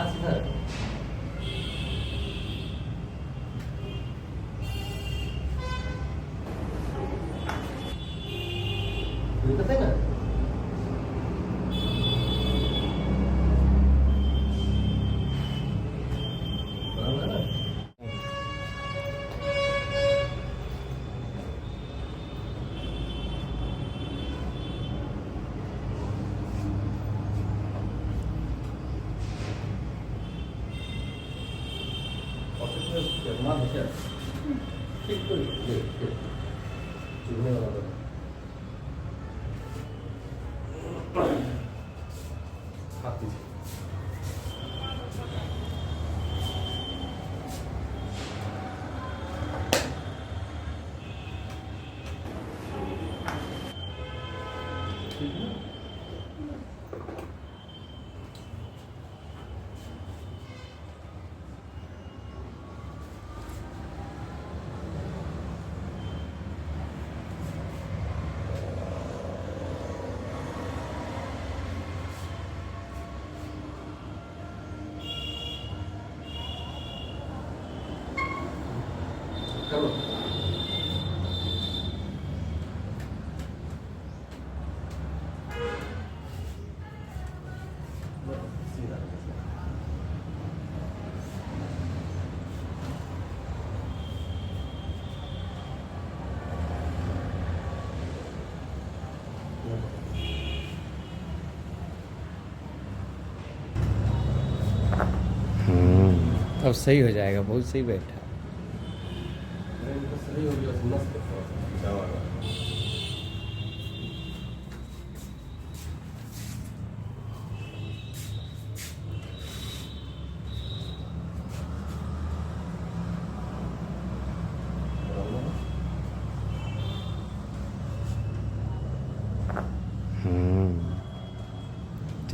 हाथ सीधा रखो। दिक्कत है ना? बराबर है ना? मार हशियार ठीक कर दे चुगने वाला तो हाथ पीछे ठीक है करो सीधा अब सही हो जाएगा, बहुत सही बैठा। सही हो गया सुनना क्या वाला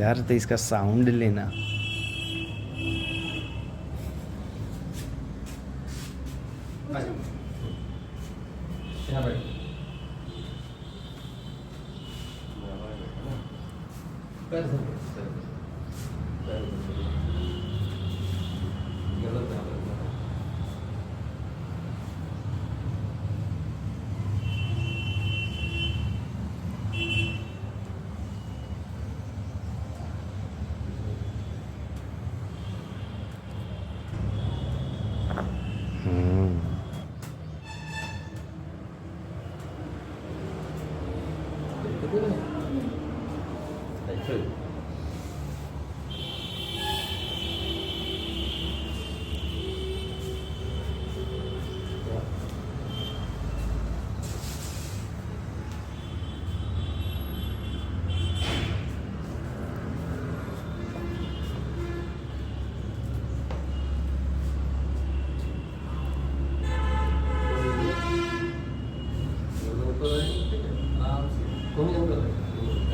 यार तो इसका साउंड लेना। यहाँ बैठ पैर से पैर गलत है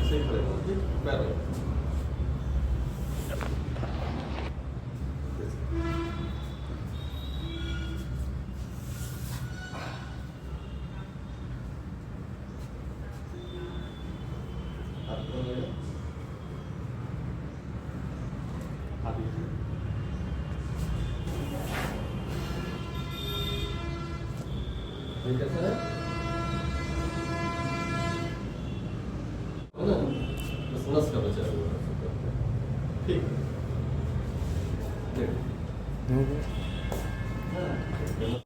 ऐसे ही खड़े हो पैर कैसा है ना बस नस का बचा हुआ है ठीक हो गया।